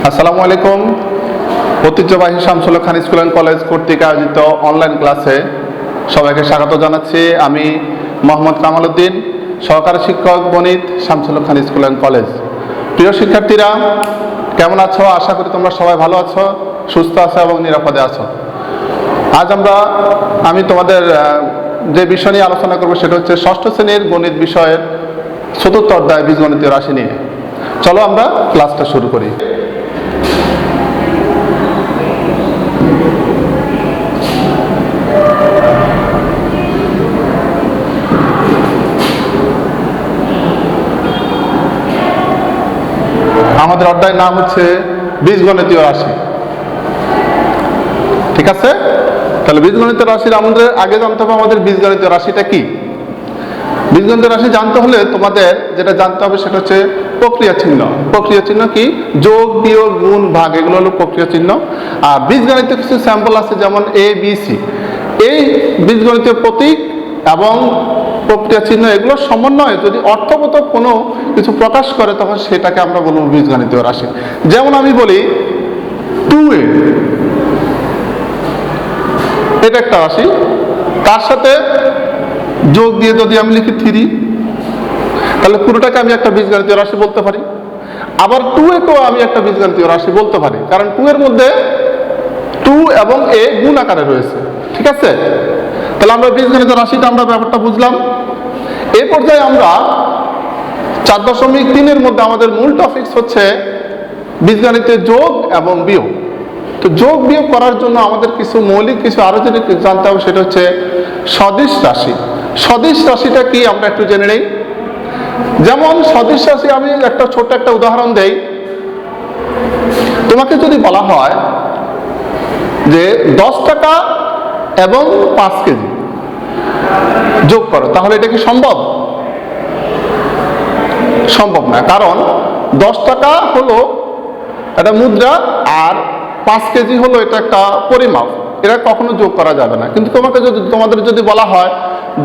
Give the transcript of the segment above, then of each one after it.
আসসালামু আলাইকুম। ঐতিহ্যবাহী শামসুল খান স্কুল অ্যান্ড কলেজ কর্তৃক আয়োজিত অনলাইন ক্লাসে সবাইকে স্বাগত জানাচ্ছি। আমি মোহাম্মদ কামাল উদ্দিন, সহকারী শিক্ষক গণিত, শামসুল খান স্কুল অ্যান্ড কলেজ। প্রিয় শিক্ষার্থীরা, কেমন আছো? আশা করি তোমরা সবাই ভালো আছো, সুস্থ আছো এবং নিরাপদে আছো। আজ আমি তোমাদের যে বিষয় নিয়ে আলোচনা করবো সেটা হচ্ছে ষষ্ঠ শ্রেণীর গণিত বিষয়ের চতুর্থ অধ্যায় বীজগণিতীয় রাশি নিয়ে। চলো আমরা ক্লাসটা শুরু করি। আমাদের অধ্যায়ের নাম হচ্ছে বীজগণিতীয় রাশি। ঠিক আছে, তাহলে বীজগণিতীয় রাশির আমাদের আগে জানতে হবে আমাদের বীজগণিতীয় রাশিটা কি। বীজগণিতীয় রাশি জানতে হলে তোমাদের যেটা জানতে হবে সেটা হচ্ছে প্রক্রিয়া চিহ্ন। প্রক্রিয়া চিহ্ন কি? যোগ, বিয়োগ, গুণ, ভাগ, এগুলো হলো প্রক্রিয়া চিহ্ন। আর বীজগণিতের কিছু স্যাম্পল আছে, যেমন এ, বি, সি। এই বীজগণিতীয় প্রতীক এবং প্রক্রিয়া চিহ্ন এগুলো সমন্বয়ে যদি অর্থগত কোনো কিছু প্রকাশ করে তখন সেটাকে আমরা বলবো বীজগণিতীয় রাশি। যেমন আমি বলি 2a, এটা একটা রাশি, তার সাথে যোগ দিয়ে যদি আমি লিখি 3, তাহলে পুরোটাকে আমি একটা বীজগণিতীয় রাশি বলতে পারি। আবার 2a কেও আমি একটা বীজগণিতীয় রাশি বলতে পারি, কারণ 2 এর মধ্যে 2 এবং a গুণ আকারে রয়েছে। ঠিক আছে, তাহলে আমরা বীজগণিতীয় রাশিটা আমরা ব্যাপারটা বুঝলাম। এই পর্যায়ে আমরা 4.3 এর মধ্যে আমাদের মূল টপিকস হচ্ছে বীজগণিতের যোগ এবং বিয়োগ। তো যোগ বিয়োগ করার জন্য আমাদের কিছু মৌলিক কিছু আরো যদি জানতে হবে সেটা হচ্ছে সদিশ রাশি। সদিশ রাশিটা কি আমরা একটু জেনে নেই। যেমন সদিশ রাশি, আমি একটা ছোট্ট একটা উদাহরণ দেই। তোমাকে যদি বলা হয় যে 10 টাকা এবং 5 কেজি যোগ করো, তাহলে এটা কি সম্ভব? সম্ভব না, কারণ 10 টাকা হলো একটা মুদ্রা আর 5 কেজি হলো এটা একটা পরিমাপ, এটা কখনো যোগ করা যাবে না। কিন্তু তোমাদের যদি বলা হয়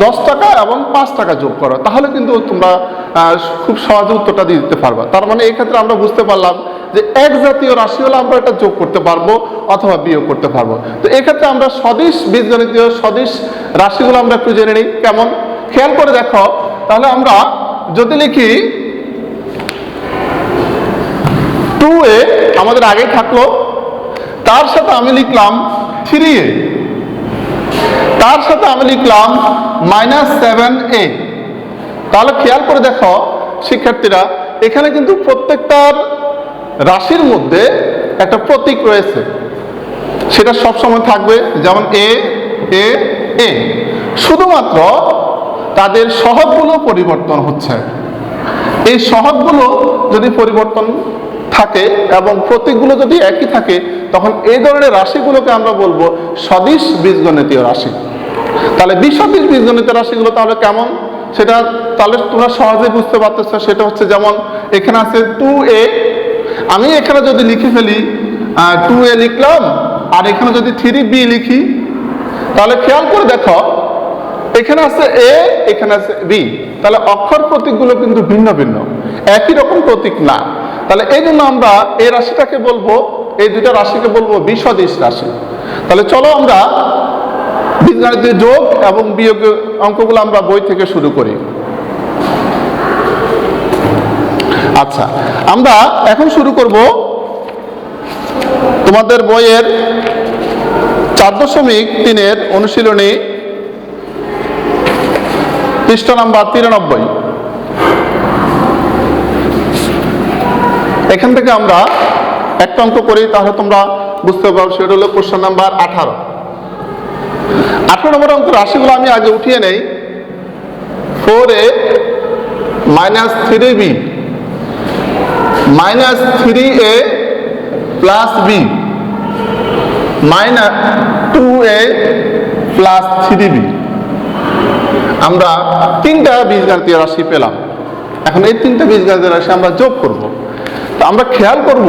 10 টাকা এবং 5 টাকা যোগ করো, তাহলে কিন্তু তোমরা খুব সহজে উত্তরটা দিয়ে দিতে পারবা। তার মানে এই ক্ষেত্রে আমরা বুঝতে পারলাম যে এক জাতীয় রাশি হলে আমরা এটা যোগ করতে পারবো অথবা বিয়োগ করতে পারবো। তো এক্ষেত্রে আমরা সদিশ বীজগণিতীয় সদিশ রাশিগুলো আমরা একটু জেনে নিই। কেমন, খেয়াল করে দেখো। তাহলে আমরা যদি লিখি 2a আমাদের আগে থাকলো, তার সাথে আমি লিখলাম 3a, তার সাথে আমি লিখলাম -7a। তাহলে খেয়াল করে দেখো শিক্ষার্থীরা, এখানে কিন্তু প্রত্যেকটার রাশির মধ্যে একটা প্রতীক রয়েছে, সেটা সবসময় থাকবে। যেমন এ এ এ, শুধুমাত্র তাদের সহগগুলো পরিবর্তন হচ্ছে। এই সহগগুলো যদি পরিবর্তন থাকে এবং প্রতীকগুলো যদি একই থাকে, তখন এই ধরনের রাশিগুলোকে আমরা বলবো সদিশ বীজগণিতীয় রাশি। তাহলে বিসদৃশ বীজগণিতীয় রাশিগুলো তাহলে কেমন, সেটা তাহলে তোমরা সহজে বুঝতে পারতেছ। সেটা হচ্ছে, যেমন এখানে আছে 2a, আমি এখানে যদি লিখে ফেলি 2a লিখলাম, আর এখানে যদি 3b লিখি, তাহলে খেয়াল করে দেখো এখানে আছে a, এখানে আছে b, তাহলে অক্ষর প্রতীকগুলো কিন্তু ভিন্ন ভিন্ন, একই রকম প্রতীক না। তাহলে এই জন্য আমরা এই রাশিটাকে বলবো, এই দুটা রাশিকে বলবো বিসদৃশ রাশি। তাহলে চলো আমরা বীজগণিতের যোগ এবং বিয়োগের অঙ্কগুলো আমরা বই থেকে শুরু করি। আচ্ছা, আমরা এখন শুরু করব তোমাদের বইয়ের 4.3 অনুশীলনী পৃষ্ঠা নাম্বার 93। এখান থেকে আমরা একটা অঙ্ক করি, তাহলে তোমরা বুঝতে পারো। সেটা হলো কোশ্চেন নাম্বার 18। 18 নম্বর অঙ্ক রাশিগুলো আমি আগে উঠিয়ে নেই। 4a -3b -3a + b -2a + 3b। আমরা 3টা বীজগণিতীয় রাশি পেলাম। এখন এই 3টা বীজগণিতীয় রাশি আমরা যোগ করব। তো আমরা খেয়াল করব,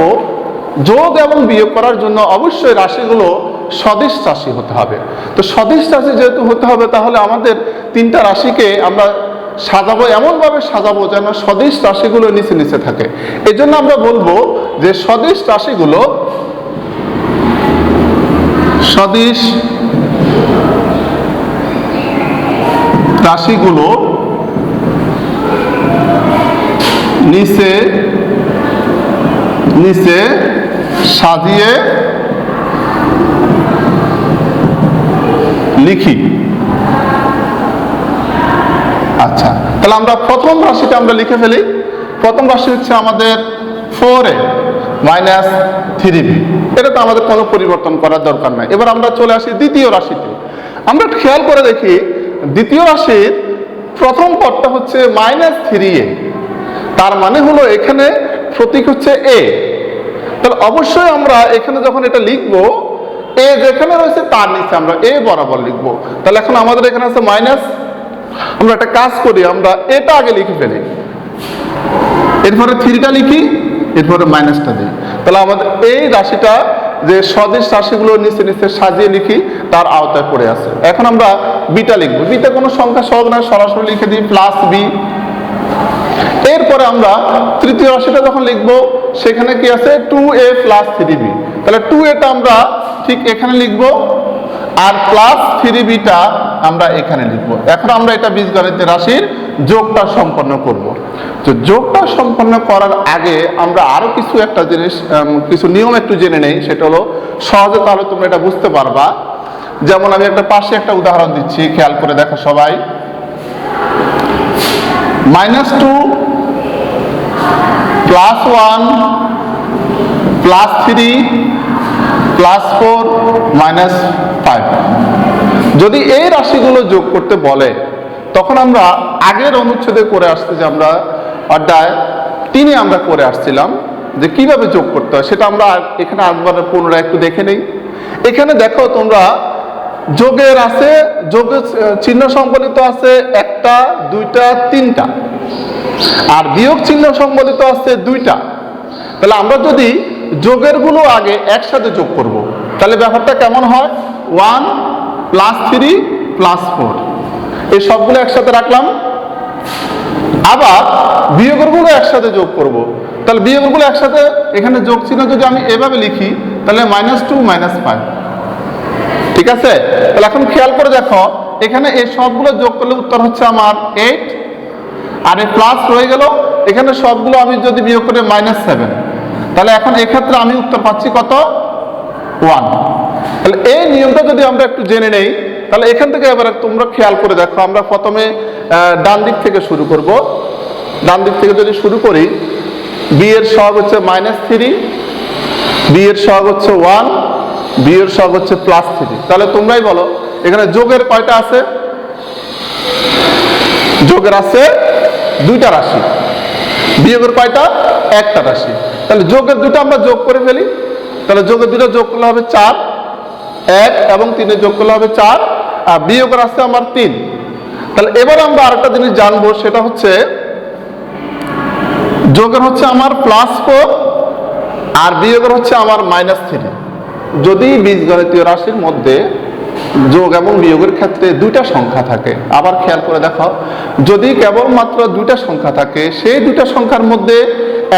যোগ এবং বিয়োগ করার জন্য অবশ্যই রাশিগুলো সদিশ রাশি হতে হবে। তো সদিশ রাশি যেহেতু হতে হবে, তাহলে আমাদের 3টা রাশিকে আমরা সাজাবো, এমনভাবে সাজাবো যেন সদিশ রাশিগুলো নিচে নিচে থাকে। এই জন্য আমরা বলবো যে সদিশ রাশিগুলো নিচে নিচে সাজিয়ে লিখি। আচ্ছা, তাহলে আমরা প্রথম রাশিটা আমরা লিখে ফেলি। প্রথম রাশি হচ্ছে আমাদের 4a - 3b। এটা তো আমাদের কোনো পরিবর্তন করার দরকার নাই। এবার আমরা চলে আসি দ্বিতীয় রাশিতে। আমরা খেয়াল করে দেখি দ্বিতীয় রাশির প্রথম পদটা হচ্ছে -3a, তার মানে হলো এখানে প্রতীক হচ্ছে a। তাহলে অবশ্যই আমরা এখানে যখন এটা লিখবো, এ যেখানে রয়েছে তার নিচে আমরা এ বরাবর লিখবো। তাহলে এখন আমাদের এখানে আছে মাইনাস, আমরা একটা কাজ করি, আমরা এটা আগে লিখে ফেলি, এরপরে 3টা লিখি, এরপরে মাইনাসটা দিই। তাহলে আমাদের এই রাশিটা যে সদিশ রাশিগুলো নিচে নিচে সাজিয়ে লিখি তার আওতায় পড়ে আছে। এখন আমরা বিটা লিখবো। বিটা কোনো সংখ্যা সহগ না, সরাসরি লিখে দিই +b। এরপরে আমরা তৃতীয় রাশিটা যখন লিখবো সেখানে কি আছে 2a + 3b। তাহলে 2a-টা আমরা ঠিক এখানে লিখবো, আর +3b-টা আমরা এখানে লিখবো। এখন আমরা এটা বীজগণিতের রাশির যোগটা সম্পন্ন করব। তো যোগটা সম্পন্ন করার আগে আমরা আরো একটা জিনিস, কিছু নিয়ম একটু জেনে নেই। সেটা হলো সহজে, তাহলে তোমরা এটা বুঝতে পারবা। যেমন আমি পাশে একটা উদাহরণ দিচ্ছি, খেয়াল করে দেখো সবাই। -2 +1 +3 +4 -5। যদি এই রাশিগুলো যোগ করতে বলে তখন আমরা আগের অনুচ্ছেদে করে আসতে, যে আমরা অধ্যায় 3-এ আমরা করে আসছিলাম যে কিভাবে যোগ করতে হয়, সেটা আমরা এখানে একবার পুনরায় একটু দেখে নেই। এখানে দেখো তোমরা যোগের আছে, যোগের চিহ্ন সংবলিত আছে 1টা 2টা 3টা, আর বিয়োগ চিহ্ন সংবলিত আছে 2টা। তাহলে আমরা যদি যোগের গুলো আগে একসাথে যোগ করব, তাহলে ব্যাপারটা কেমন হয়? 1 +3 +4, এই সবগুলো একসাথে রাখলাম। আবার বিয়োগের গুলো একসাথে যোগ করব, তাহলে বিয়োগের গুলো একসাথে, এখানে যোগ চিহ্ন যদি আমি এভাবে লিখি তাহলে -2 -5। ঠিক আছে? তাহলে এখন খেয়াল করে দেখো, এখানে এই সবগুলো যোগ করলে উত্তর হচ্ছে আমার 8, আর এই প্লাস রয়ে গেল। এখানে সবগুলো আমি যদি বিয়োগ করে -7, তাহলে এখন এক্ষেত্রে আমি উত্তর পাচ্ছি কত? 1। তাহলে এই নিয়মটা যদি আমরা একটু জেনে নেই, তাহলে এখান থেকে এবার তোমরা খেয়াল করে দেখো। আমরা প্রথমে ডান দিক থেকে শুরু করব। ডান দিক থেকে যদি শুরু করি, b এর সহগ হচ্ছে -3, b এর সহগ হচ্ছে 1, b এর সহগ হচ্ছে +3। তাহলে তোমরাই বলো এখানে যোগের কয়টা আছে? যোগের আছে 2টা রাশি, বিয়োগের কয়টা? 1টা রাশি। তাহলে যোগের 2টা আমরা যোগ করে ফেলি। তাহলে যোগের 2টা যোগ করলে হবে 4, 1 এবং 3 যোগ করলে হবে 4, আর বিয়োগের আছে আমার 3। তাহলে এবার আমরা আরেকটা জিনিস জানবো, সেটা হচ্ছে যোগের হচ্ছে আমার +4 আর বিয়োগের হচ্ছে আমার -3। যদি বীজগণিতীয় রাশির মধ্যে যোগ এবং বিয়োগের ক্ষেত্রে 2টা সংখ্যা থাকে, আবার খেয়াল করে দেখো, যদি কেবলমাত্র 2টা সংখ্যা থাকে, সেই 2টা সংখ্যার মধ্যে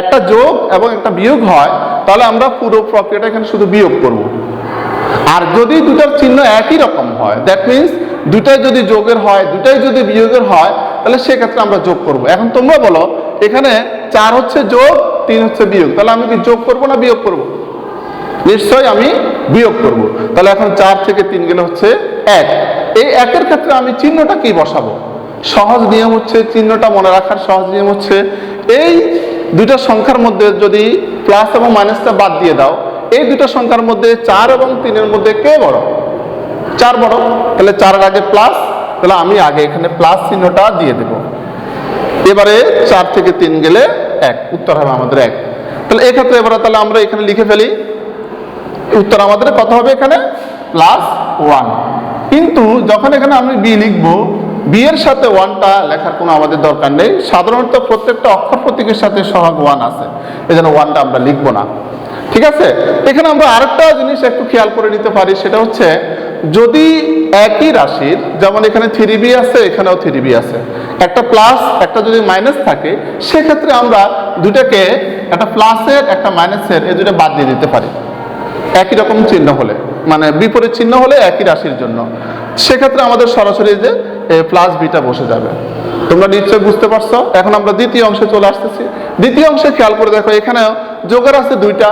একটা যোগ এবং একটা বিয়োগ হয়, তাহলে আমরা পুরো প্রক্রিয়াটা এখানে শুধু বিয়োগ করব। আর যদি 2টার চিহ্ন একই রকম হয়, দ্যাট মিনস 2টাই যদি যোগের হয়, 2টাই যদি বিয়োগের হয়, তাহলে সেক্ষেত্রে আমরা যোগ করব। এখন তোমরা বলো, এখানে 4 হচ্ছে যোগ, 3 হচ্ছে বিয়োগ, তাহলে আমি কি যোগ করব না বিয়োগ করব? নিশ্চয়ই আমি বিয়োগ করব। তাহলে এখন 4 থেকে 3 গেলে হচ্ছে 1। এই 1-এর ক্ষেত্রে আমি চিহ্নটা কি বসাবো? সহজ নিয়ম হচ্ছে, চিহ্নটা মনে রাখার সহজ নিয়ম হচ্ছে, এই 2টা সংখ্যার মধ্যে যদি প্লাস এবং মাইনাসটা বাদ দিয়ে দাও, এই 2টা সংখ্যার মধ্যে 4 এবং 3-এর মধ্যে কে বড়? 4 বড়। তাহলে 4-এর আগে প্লাস, তাহলে আমি আগে এখানে প্লাস চিহ্নটা দিয়ে দেব। এবারে 4 থেকে 3 গেলে 1, উত্তর হবে আমাদের 1। তাহলে এক্ষেত্রে এবারে তাহলে আমরা এখানে লিখে ফেলি, উত্তর আমাদের কত হবে? এখানে +1। কিন্তু যখন এখানে আমি বি লিখবো, বি এর সাথে 1টা লেখার কোনো আমাদের দরকার নেই। সাধারণত প্রত্যেকটা অক্ষর প্রতীকের সাথে সহগ 1 আছে, এই জন্য 1টা আমরা লিখবো না। ঠিক আছে? এখানে আমরা আরেকটা জিনিস একটু খেয়াল করে নিতে পারি, সেটা হচ্ছে যদি একই রাশির, যেমন এখানে 3b আছে, এখানেও 3b আছে, একটা প্লাস একটা যদি মাইনাস থাকে সেক্ষেত্রে আমরা দুটাকে একটা প্লাসের একটা মাইনাসের এই দুটো বাদ দিয়ে দিতে পারি একই রকম চিহ্ন হলে, মানে বিপরীত চিহ্ন হলে একই রাশির জন্য। সেক্ষেত্রে আমাদের সরাসরি যে প্লাস বিটা বসে যাবে। তোমরা নিশ্চয় বুঝতে পারছো। এখন আমরা দ্বিতীয় অংশে চলে আসতেছি। দ্বিতীয় অংশে খেয়াল করে দেখো, এখানে যোগের আছে দুইটা,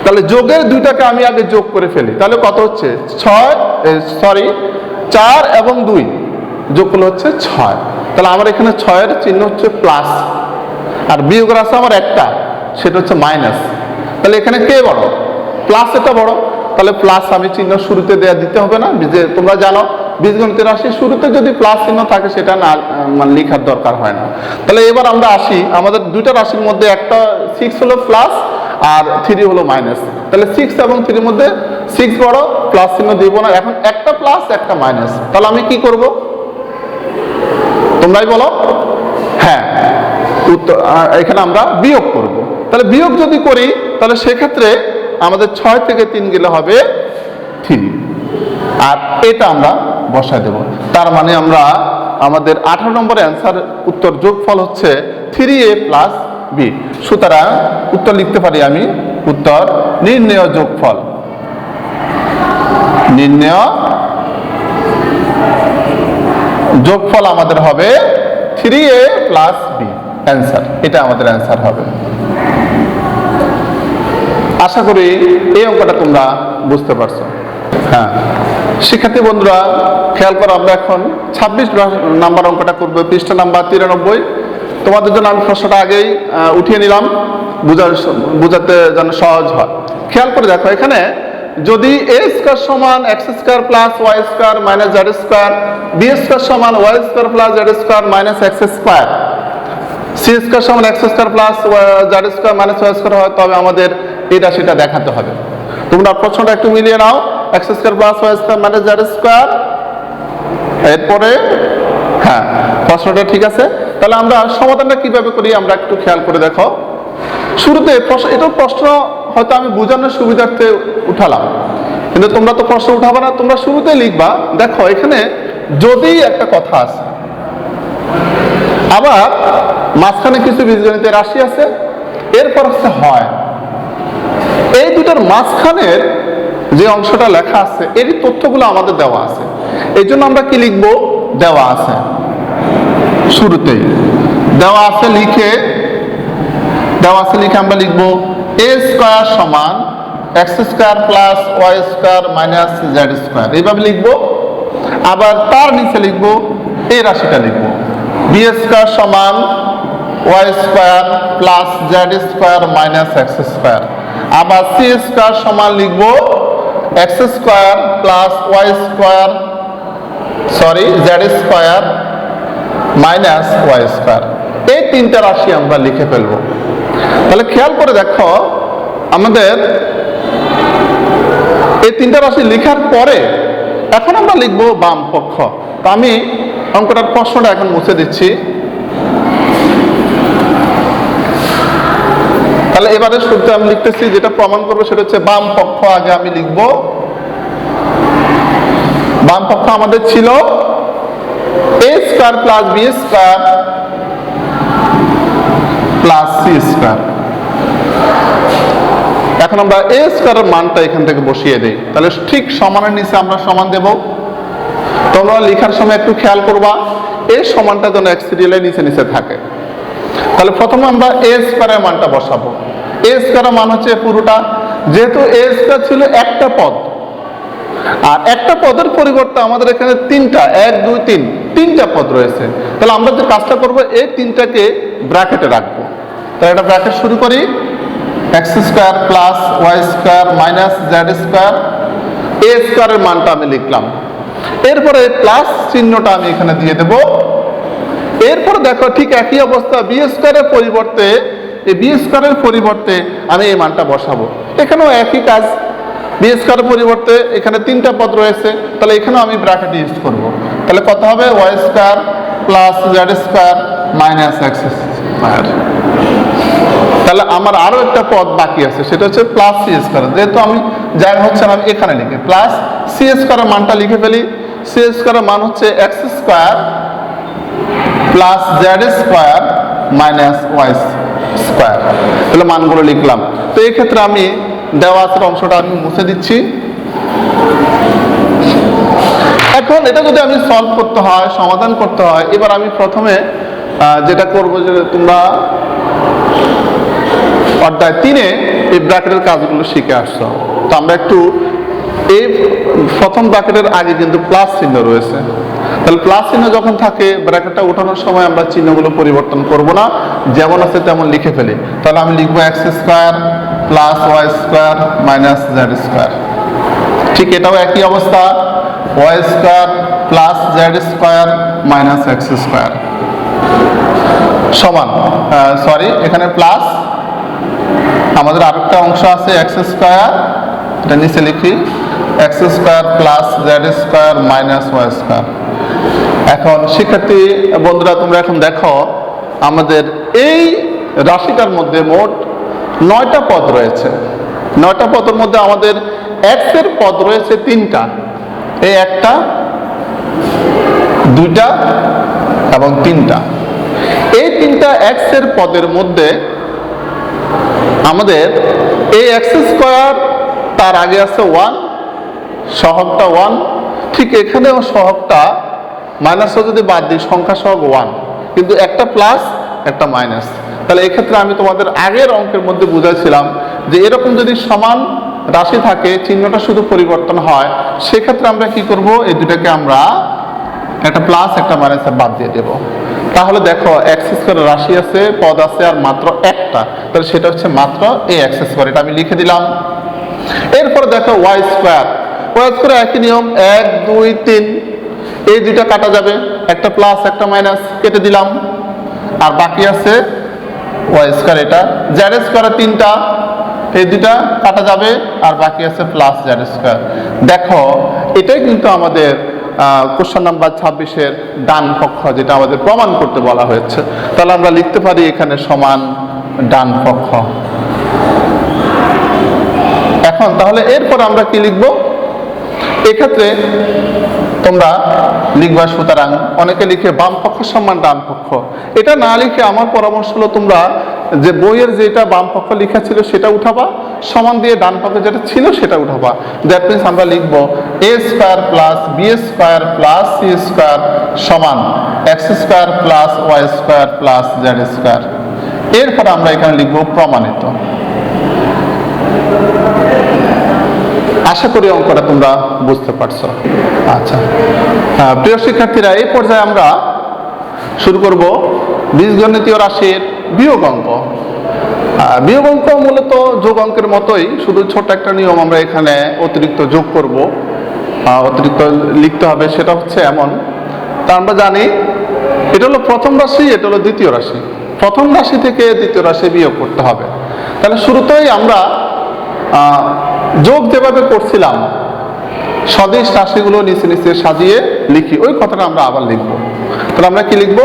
তাহলে যোগের দুইটাকে আমি আগে যোগ করে ফেলি। তাহলে কত হচ্ছে? 4 এবং 2 যোগ করলে হচ্ছে 6। তাহলে আমার এখানে 6-এর চিহ্ন হচ্ছে প্লাস, আর বিয়োগের আছে আমার একটা, সেটা হচ্ছে মাইনাস। তাহলে এখানে কে বড়? প্লাস এটা বড়। তাহলে প্লাস আমি চিহ্ন শুরুতে দিতে হবে না, যে তোমরা জানো বীজগণিতের রাশি শুরুতে যদি প্লাস চিহ্ন থাকে সেটা না মানে লেখার দরকার হয় না। তাহলে এবার আমরা আসি, আমাদের দুইটা রাশির মধ্যে একটা 6 হলো প্লাস আর 3 হলো মাইনাস। তাহলে 6 এবং 3 মধ্যে 6 বড়, প্লাস চিহ্ন দিব না। এখন একটা প্লাস একটা মাইনাস, তাহলে আমি কি করব তোমরাই বলো? হ্যাঁ, এখানে আমরা বিয়োগ করব। তাহলে বিয়োগ যদি করি তাহলে সেক্ষেত্রে আমাদের 6 থেকে 3 গেলে হবে 3, আর এটা আমরা বসায় দেব। তার মানে আমরা আমাদের 18 নম্বরের অ্যান্সার উত্তর যোগফল হচ্ছে 3a প্লাস b। সুতরাং উত্তর লিখতে পারি আমি, উত্তর নির্ণেয় যোগফল, নির্ণেয় যোগফল আমাদের হবে 3a প্লাস b। অ্যান্সার এটা আমাদের অ্যান্সার হবে। আশা করি এই অঙ্কটা তোমরা বুঝতে পারছো। হ্যাঁ শিক্ষার্থী বন্ধুরা, খেয়াল করো, আমরা এখন 26 নাম্বার অঙ্কটা করবো, পৃষ্ঠা নাম্বার 93। তোমাদের জন্য আমি প্রশ্নটা আগেই উঠিয়ে নিলাম বোঝাতে যেন সহজ হয়। খেয়াল করে দেখো, এখানে যদি a স্কয়ার সমান x square plus y square minus z square, b square সমান y square plus z square minus x square, c square সমান x square plus z square minus y square হয়, তবে আমাদের এই রাশিটা দেখাতে হবে। তোমরা প্রশ্নটা একটু মিলিয়ে নাও, x square plus y square minus z square. এরপরে হ্যাঁ প্রশ্নটা ঠিক আছে। তাহলে আমরা সমাধানটা কিভাবে করি আমরা একটু খেয়াল করে দেখো। শুরুতে এটা প্রশ্ন হয়তো আমি বোঝানোর সুবিধার্থে উঠালাম, কিন্তু তোমরা তো প্রশ্ন উঠাবে না, তোমরা শুরুতে লিখবা। দেখো এখানে যদি একটা কথা আছে, আবার মাঝখানে কিছু বীজগণিতের রাশি আছে, এরপর হচ্ছে হয়। এই দুটার মাঝখানের যে অংশটা লেখা আছে এর তথ্যগুলো আমাদের দেওয়া আছে। এই জন্য আমরা কি লিখব? দেওয়া আছে, শুরুতেই দেওয়া আছে লিখে আমরা লিখব a স্কয়ার সমান x square plus y square minus z square, এইভাবে লিখব। আবার তার নিচে লিখব এই রাশিটা লিখব, b স্কয়ার সমান y square plus z square minus x square. আবার c স্কয়ার সমান লিখব x square plus y square z square minus y square. এই তিনটা রাশি আমরা লিখে ফেলবো। তাহলে খেয়াল করে দেখো, আমাদের এই তিনটা রাশি লেখার পরে এখন আমরা লিখবো বাম পক্ষ। তো আমি অঙ্কটার প্রশ্নটা এখন মুছে দিচ্ছি। তাহলে এবারে শুরুতে আমি লিখতেছি, যেটা প্রমাণ করবো সেটা হচ্ছে বাম পক্ষ আগে আমি লিখবো। বাম পক্ষ আমাদের ছিল a square plus b square plus c square. এখন আমরা a স্কয়ারের মানটা এখান থেকে বসিয়ে দেই। তাহলে ঠিক সমানের নিচে আমরা সমান দেব। তোমরা লেখার সময় একটু খেয়াল করবা এই সমানটা যেন এক সিরিয়ালের নিচে নিচে থাকে। তাহলে প্রথমে আমরা a স্কয়ারের মানটা বসাবো। a স্কয়ারের মান হচ্ছে পুরোটা, যেহেতু a স্কয়ার ছিল একটা পদ, আর একটা পদের পরিবর্তে আমাদের এখানে তিনটা 1 2 3 তিনটা পদ রয়েছে। তাহলে আমরা যে কাজটা করব, এই তিনটাকে ব্র্যাকেটে রাখবো। তাহলে এটা ব্র্যাকেট শুরু করি, x square plus y square minus z square. a স্কয়ারের মানটা আমি লিখলাম, এরপরে প্লাস চিহ্নটা আমি এখানে দিয়ে দেব। এরপর দেখো ঠিক একই অবস্থা, b স্কয়ারের পরিবর্তে আমি এই মানটা বসাবো। এখানেও একই কাজ, b স্কয়ারের পরিবর্তে এখানে তিনটা পদ রয়েছে, তাহলে এখানেও আমি ব্র্যাকেট ইউজ করব। তাহলে কত হবে? y square plus z square minus x square. তাহলে আমার আরো একটা পদ বাকি আছে, সেটা হচ্ছে প্লাস c স্কয়ার। যেহেতু আমি জায়গা হচ্ছে না, আমি এখানে লিখি প্লাস c স্কয়ারের মানটা লিখে ফেলি। c স্কয়ারের মান হচ্ছে x square plus Z square minus Y square, তাহলে মানগুলো লিখলাম। তো এই ক্ষেত্রে আমি দেওয়া আছে অংশটা আমি মুছে দিচ্ছি। এখন এটা যদি আমি সলভ করতে হয়, সমাধান করতে হয়, এবার আমি প্রথমে যেটা করব, যে তোমরা অধ্যায় 3-এ এই ব্র্যাকেটের কাজগুলো শিখে আসছো। তো আমরা একটু এই প্রথম ব্র্যাকেটের আগে কিন্তু প্লাস চিহ্ন রয়েছে, তাহলে প্লাস চিহ্ন যখন থাকে ব্র্যাকেটটা উঠানোর সময় আমরা চিহ্নগুলো পরিবর্তন করব না, যেমন আছে তেমন লিখে ফেলি। তাহলে আমি লিখবো X square plus Y square minus Z square. ঠিক এটাও একই অবস্থা, Y square plus Z square minus X square সমান, সরি এখানে প্লাস, আমাদের আরেকটা অংশ আছে এক্স স্কোয়ার, এটা নিচে লিখি X square plus Z square minus Y square. এখন শিক্ষার্থী বন্ধুরা তোমরা এখন দেখো, আমাদের এই রাশিটার মধ্যে মোট 9টা পদ রয়েছে। 9টা পদের মধ্যে আমাদের এক্স এর পদ রয়েছে 3টা, এই 1টা 2টা এবং 3টা। এই 3টা এক্স এর পদের মধ্যে আমাদের এই এক্স স্কোয়ার, তার আগে আছে 1, সহগটা 1, ঠিক এখানেও সহগটা মাইনাস যদি বাদ দিই সংখ্যা সহগ 1, কিন্তু একটা প্লাস একটা মাইনাস। তাহলে এক্ষেত্রে আমি তোমাদের আগের অঙ্কের মধ্যে বুঝাইছিলাম যে এরকম যদি সমান রাশি থাকে, চিহ্নটা শুধু পরিবর্তন হয়, সেক্ষেত্রে আমরা কি করব, এই দুটাকে আমরা একটা প্লাস একটা মাইনাসে বাদ দিয়ে দেব। তাহলে দেখো এক্স স্কোয়ার রাশি আছে, পদ আছে আর মাত্র একটা, তাহলে সেটা হচ্ছে মাত্র এই এক্স স্কোয়ার, এটা আমি লিখে দিলাম। এরপর দেখো ওয়াই স্কোয়ার, ওয়াই স্কোয়ার একই নিয়ম, 1 2 3, এই দুইটা কাটা যাবে, একটা প্লাস একটা মাইনাস কেটে দিলাম, আর বাকি আছে ওয়াই স্কোয়ার। এটা জেড স্কোয়ার 3টা, এই দুইটা কাটা যাবে, আর বাকি আছে প্লাস জেড স্কোয়ার। দেখো এটাই কিন্তু আমাদের কোশ্চেন নাম্বার 26-এর ডান পক্ষ, যেটা আমাদের প্রমাণ করতে বলা হয়েছে। তাহলে আমরা লিখতে পারি এখানে সমান ডান পক্ষ। এখন তাহলে এরপর আমরা কি লিখব, এক্ষেত্রে তোমরা লিখবা, সুতরাং অনেকে লিখে বাম পক্ষ সমান ডান পক্ষ। এটা না লিখে আমার পরামর্শ হলো তোমরা যে বইয়ের যেটা বাম পক্ষ লেখা ছিল সেটা উঠাবা, সমান দিয়ে ডান পক্ষে যেটা ছিল সেটা উঠাবা। দ্যাট মিনস আমরা লিখবো a square plus b square plus c square সমান x square plus Y square plus Z square. এরপর আমরা এখানে লিখবো প্রমাণিত। আশা করি অঙ্কটা তোমরা বুঝতে পারছো। আচ্ছা প্রিয় শিক্ষার্থীরা, এই পর্যায়ে আমরা শুরু করব বীজগণিতীয় রাশির বিয়োগ অঙ্ক। বিয়োগ অঙ্ক মূলত যোগ অঙ্কের মতোই, শুধু ছোট একটা নিয়ম আমরা এখানে অতিরিক্ত যোগ করব, অতিরিক্ত লিখতে হবে। সেটা হচ্ছে এমন, তা আমরা জানি এটা হলো প্রথম রাশি, এটা হলো দ্বিতীয় রাশি। প্রথম রাশি থেকে দ্বিতীয় রাশি বিয়োগ করতে হবে। তাহলে শুরুতেই আমরা যোগ যেভাবে করছিলাম, সদিশ রাশিগুলো নিচে নিচে সাজিয়ে লিখি, ওই কথাটা আমরা আবার লিখব। তাহলে আমরা কি লিখব,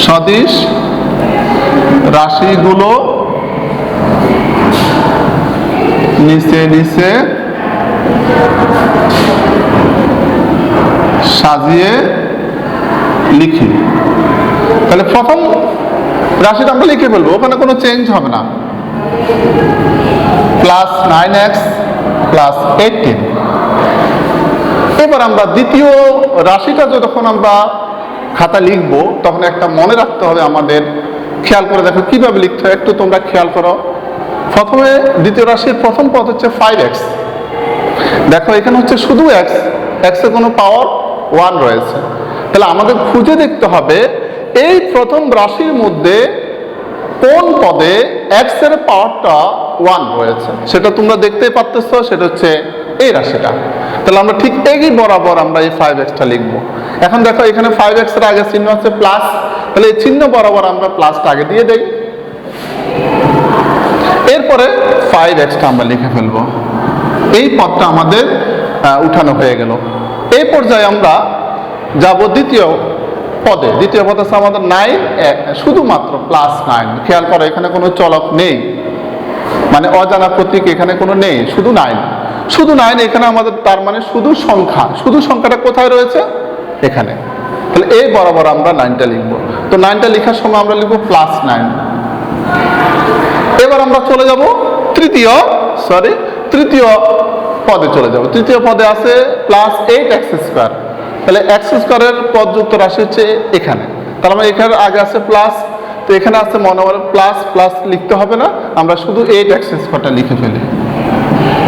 সদিশ রাশিগুলো নিচে নিচে সাজিয়ে লিখি। তাহলে প্রথম রাশিটা আমরা লিখে ফেলবো, ওখানে কোনো চেঞ্জ হবে না, প্লাস 9x প্লাস 18। এবার আমরা দ্বিতীয় রাশিটা যখন আমরা খাতা লিখবো, তখন একটা মনে রাখতে হবে আমাদের, খেয়াল করে দেখো কিভাবে লিখতে হয়, একটু তোমরা খেয়াল করো। প্রথমে দ্বিতীয় রাশির প্রথম পদ হচ্ছে 5x। দেখো এখানে হচ্ছে শুধু x, x এর কোনো পাওয়ার 1 রয়েছে। তাহলে আমাদের খুঁজে দেখতে হবে এই প্রথম রাশির মধ্যে কোন পদে x এর পাওয়ারটা 1 রয়েছে। সেটা তোমরা দেখতেই পাচ্ছ, সেটা হচ্ছে এই রাশিটা। তাহলে আমরা ঠিক একই বরাবর আমরা এই 5x-টা লিখবো। এখন দেখো এখানে 5x এর আগে চিহ্ন আছে প্লাস, তাহলে এই চিহ্ন বরাবর আমরা প্লাসটা আগে দিয়ে দেই, এরপরে 5x-টা আমরা লিখে ফেলবো। এই পদটা আমাদের উঠানো হয়ে গেল। এই পর্যায়ে আমরা যাব দ্বিতীয় পদে। দ্বিতীয় পদ আছে আমাদের 9, শুধুমাত্র প্লাস 9। খেয়াল করো এখানে কোনো চলক নেই, মানে অজানা প্রতীক এখানে কোনো নেই, শুধু 9। শুধু 9 এখানে আমাদের, তার মানে শুধু সংখ্যা, শুধু সংখ্যাটা কোথায় রয়েছে? এখানে। তাহলে এই বরাবর আমরা 9টা লিখবো। তো 9টা লেখার সময় আমরা লিখবো +9। এবার আমরা চলে যাব তৃতীয় পদে চলে যাব। তৃতীয় পদে আছে +8x²। তাহলে x² পদযুক্ত রাশি হচ্ছে এখানে, তার মানে এখানে আগে আছে প্লাস, তো এখানে আছে মনে হয় প্লাস প্লাস লিখতে হবে না, আমরা শুধু 8x² লিখে ফেলি।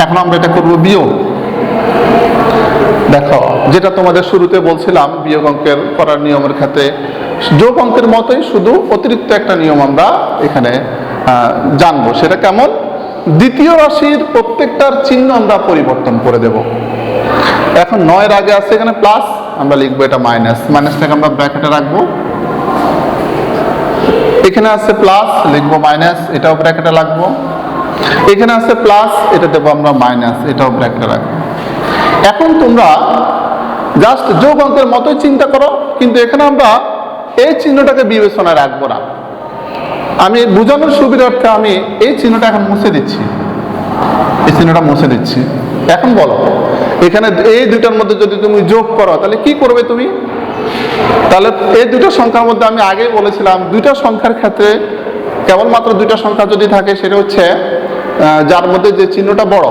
এখন আমরা এটা করব বিয়োগ। দেখো, যেটা তোমাদের শুরুতে বলছিলাম বিয়োগ অঙ্কের করার নিয়মের ক্ষেত্রে যোগ অঙ্কের মতোই, শুধু অতিরিক্ত একটা নিয়ম আমরা এখানে জানবো। সেটা কেমন? দ্বিতীয় রাশির প্রত্যেকটার চিহ্ন আমরা পরিবর্তন করে দেব। এখন 9 আগে আছে এখানে প্লাস, আমরা লিখবো এটা মাইনাস, মাইনাসটাকে আমরা ব্র্যাকেটে রাখবো। এখানে আছে প্লাস, লিখবো মাইনাস, এটাও ব্র্যাকেটে রাখবো। এখানে আছে প্লাস, এটা দেবো আমরা মাইনাস, এটাও ব্র্যাকেটে রাখবো। এখন তোমরা জাস্ট যোগ অঙ্কের মতোই চিন্তা করো, কিন্তু এখানে আমরা এই চিহ্নটাকে বিবেচনায় রাখবো না। আমি বোঝানোর সুবিধার্থে আমি এই চিহ্নটা এখন মুছে দিচ্ছি, এই চিহ্নটা মুছে দিচ্ছি। এখন বলো, এখানে এই দুইটার মধ্যে যদি তুমি যোগ করো তাহলে কি করবে তুমি? তাহলে এই দুটো সংখ্যার মধ্যে আমি আগেই বলেছিলাম, দুইটা সংখ্যার ক্ষেত্রে কেবলমাত্র দুইটা সংখ্যা যদি থাকে, সেটা হচ্ছে যার মধ্যে যে চিহ্নটা বড়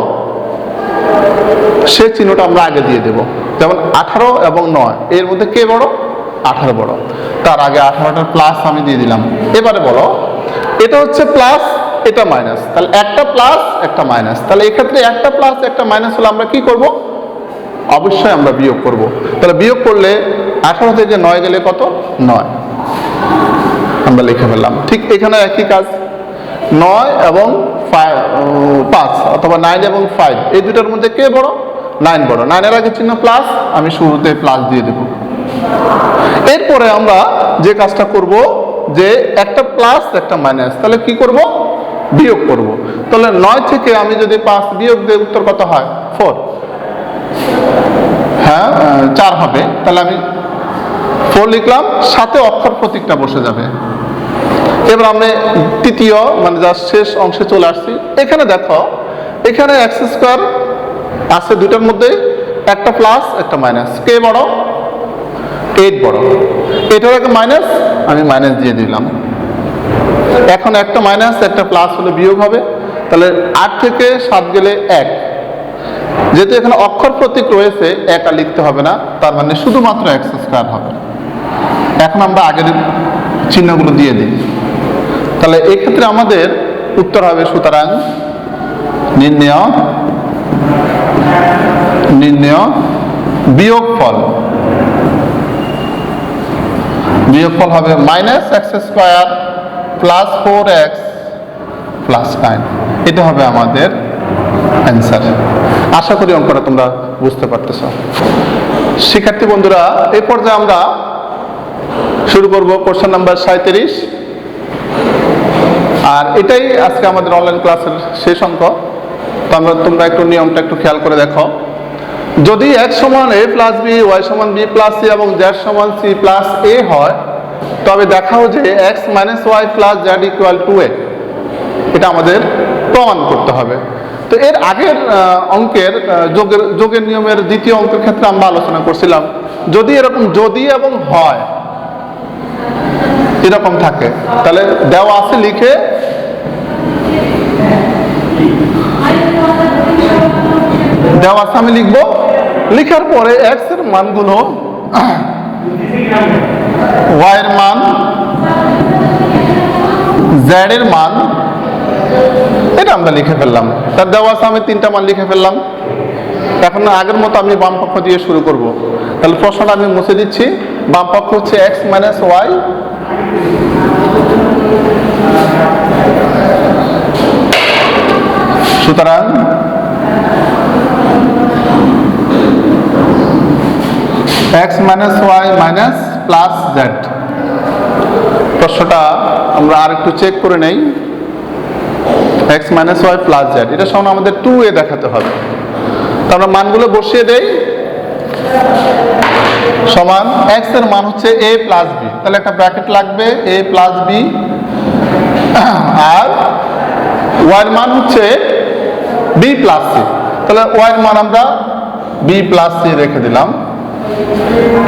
সে চিহ্নটা আমরা আগে দিয়ে দেব। যেমন 18 এবং 9, এর মধ্যে কে বড়? 18 বড়, তার আগে 18টার প্লাস আমি দিয়ে দিলাম। এবারে বলো, এটা হচ্ছে প্লাস, এটা মাইনাস, তাহলে একটা প্লাস একটা মাইনাস, তাহলে এক্ষেত্রে একটা প্লাস একটা মাইনাস হলে আমরা কি করব? অবশ্যই আমরা বিয়োগ করব। তাহলে বিয়োগ করলে 18 থেকে 9 গেলে কত? 9, আমরা লিখে ফেললাম। ঠিক এখানে একই কাজ, 9 এবং 5 অথবা 9 এবং 5, এই দুটার মধ্যে কে বড়? 9 বড়। 9 এর আগে চিহ্ন প্লাস, আমি শুরুতে প্লাস দিয়ে দেব। এরপরে আমরা যে কাজটা করব, যে একটা প্লাস একটা মাইনাস, তাহলে কি করব? বিয়োগ করব। তাহলে 9 থেকে আমি যদি 5 বিয়োগ দিই, উত্তর কত হয়? 4। হ্যাঁ, 4 হবে। তাহলে আমি 4 লিখলাম, সাথে অক্ষর প্রতীকটা বসে যাবে। এবার আমরা তৃতীয়, মানে যার শেষ অংশে চলে আসছি। এখানে দেখো, এখানে x² আছে দুটার মধ্যে, একটা প্লাস একটা মাইনাস, কে বড়? 8 বড়। এটার আগে মাইনাস, আমি মাইনাস দিয়ে দিলাম। এখন একটা মাইনাস একটা প্লাস হলে বিয়োগ হবে, তাহলে 8 থেকে 7 গেলে 1। যেহেতু এখানে অক্ষর প্রতীক রয়েছে, 1 আর লিখতে হবে না, তার মানে শুধুমাত্র x² হবে। এখন আমরা আগের চিহ্নগুলো দিয়ে দিই। তাহলে এক্ষেত্রে আমাদের উত্তর হবে, সুতরাং নির্ণয় বিয়োগফল হবে -x² + 4x + 9। এটা হবে আমাদের অ্যান্সার। আশা করি অঙ্কটা তোমরা বুঝতে পারতেছ। শিক্ষার্থী বন্ধুরা, এই পর্যায়ে আমরা শুরু করব কোশ্চেন নাম্বার 37, আর এটাই আজকে আমাদের অনলাইন ক্লাসের শেষ অঙ্ক। তো তোমরা একটু নিয়মটা একটু খেয়াল করে দেখো। যদি x = a + b, y = b + c এবং z = c + a হয়, তবে দেখাও যে x - y + z = a। এটা আমাদের প্রমাণ করতে হবে। তো এর আগের অঙ্কের যোগের নিয়মের দ্বিতীয় অঙ্কের ক্ষেত্রে আমরা আলোচনা করছিলাম, যদি এরকম যদি এবং হয় এরকম থাকে, তাহলে দেওয়া আছে লিখে দেওয়া আছে আমি লিখবো। লিখার পরে x এর মানগুলো, y এর মান, z এর মান, এটা আমরা লিখে ফেললাম। তার দেওয়া আছে আমি 3টা মান লিখে ফেললাম। এখন আগের মতো আমি বাম পক্ষ দিয়ে শুরু করব। তাহলে প্রশ্নটা আমি মুছে দিচ্ছি। বাম পক্ষ হচ্ছে x - y, সুতরাং x - y - z। প্রশ্নটা আমরা আরেকটু চেক করে নেই। x - y + z, এটা সমান আমাদের 2a দেখাতে হবে। তো আমরা মানগুলো বসিয়ে দেই। সমান x এর মান হচ্ছে a + b, তাহলে একটা ব্র্যাকেট লাগবে, a + b, আর y এর মান হচ্ছে b + c, তাহলে ওয়াই এর মান আমরা বি প্লাস সি রেখে দিলাম।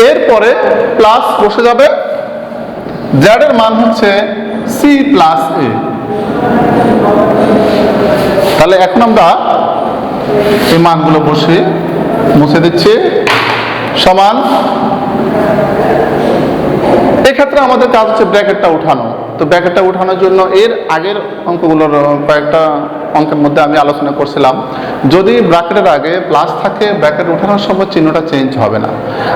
এরপরে প্লাস বসে যাবে, জেড এর মান হচ্ছে সি প্লাস এ। তাহলে এখন আমরা এই মানগুলো বসে মুছে দিচ্ছি, সমান। এক্ষেত্রে আমাদের কাজ হচ্ছে ব্র্যাকেটটা উঠানো। তো ব্র্যাকেটটা উঠানোর জন্য এর আগের অঙ্কগুলোর কয়েকটা অঙ্কের মধ্যে আমি আলোচনা করছিলাম, যদি ব্র্যাকেটের আগে প্লাস থাকে ব্র্যাকেট উঠানোর সময় চিহ্নটা চেঞ্জ হবে না,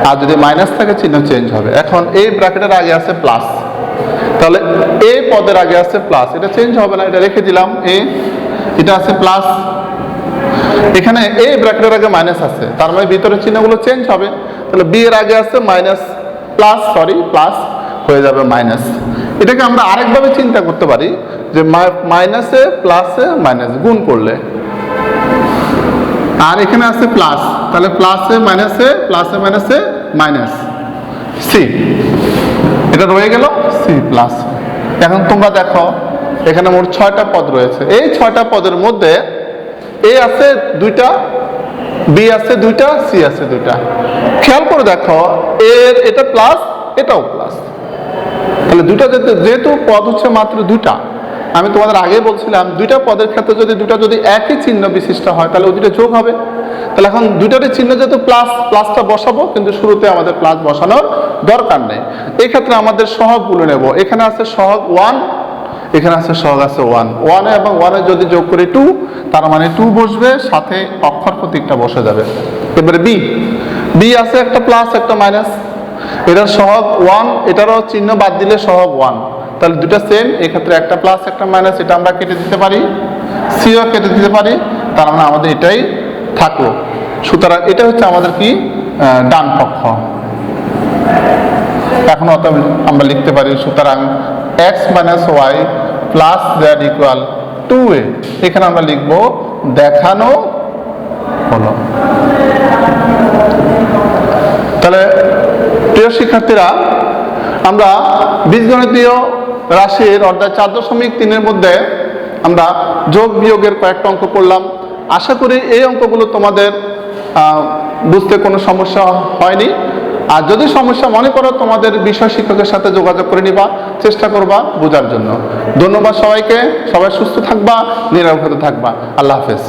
আর যদি মাইনাস থাকে চিহ্ন চেঞ্জ হবে। এখন এই ব্র্যাকেটের আগে আছে প্লাস, তাহলে এ পদের আগে আছে প্লাস, এটা চেঞ্জ হবে না, এটা রেখে দিলাম এ। এটা আছে প্লাস, এখানে এ ব্র্যাকেটের আগে মাইনাস আছে, তার মানে ভিতরের চিহ্নগুলো চেঞ্জ হবে। তাহলে বি এর আগে আছে মাইনাস, প্লাস প্লাস হয়ে যাবে মাইনাস। এটাকে আমরা আরেকভাবে চিন্তা করতে পারি যে মাইনাসে প্লাসে মাইনাস গুণ করলে, আর এখানে আছে প্লাস, তাহলে প্লাসে মাইনাসে মাইনাস সি, এটা রয়ে গেল সি প্লাস। এখন তোমরা দেখো এখানে মোট 6টা পদ রয়েছে। এই 6টা পদের মধ্যে এ আছে 2টা, বি আছে 2টা, সি আছে 2টা। খেয়াল করে দেখো এর এটা প্লাস, এটাও প্লাস, তাহলে দুইটা যেহেতু পদ হচ্ছে মাত্র 2টা, আমি তোমাদের আগে বলছিলাম 2টা পদের ক্ষেত্রে যদি 2টা যদি একই চিহ্ন বিশিষ্ট হয় তাহলে ওই 2টা যোগ হবে। তাহলে এখন 2টারই চিহ্ন যেহেতু প্লাস, প্লাসটা বসাবো, কিন্তু শুরুতে আমাদের প্লাস বসানোর দরকার নেই। এই ক্ষেত্রে আমাদের সহগগুলো নেব। এখানে আছে সহগ 1, এখানে আছে সহগ আছে 1, 1 এবং 1 যদি যোগ করি 2, তার মানে 2 বসবে, সাথে অক্ষর প্রতীকটা বসে যাবে। এবারে বি আছে একটা প্লাস একটা মাইনাস, এটার সহগ 1, এটারও চিহ্ন বাদ দিলে সহগ 1, তাহলে দুটো সেম। এক্ষেত্রে একটা প্লাস একটা মাইনাস, এটা আমরা কেটে দিতে পারি, সিও কেটে দিতে পারি, তার মানে আমাদের এটাই থাকলো। সুতরাং এটা হচ্ছে আমাদের কি ডান পক্ষ। এখন আমরা লিখতে পারি সুতরাং x minus Y plus Z equal 2a। এখানে আমরা লিখব দেখানো হলো। তাহলে প্রিয় শিক্ষার্থীরা, আমরা বীজগণিতীয় রাশির অধ্যায় 4.3-এর মধ্যে আমরা যোগ বিয়োগের কয়েকটা অঙ্ক করলাম। আশা করি এই অঙ্কগুলো তোমাদের বুঝতে কোনো সমস্যা হয়নি। আর যদি সমস্যা মনে করো তোমাদের বিষয় শিক্ষকের সাথে যোগাযোগ করে নিবা, চেষ্টা করবা বোঝার জন্য। ধন্যবাদ সবাইকে, সবাই সুস্থ থাকবা, নিরাপদে থাকবা। আল্লাহ হাফেজ।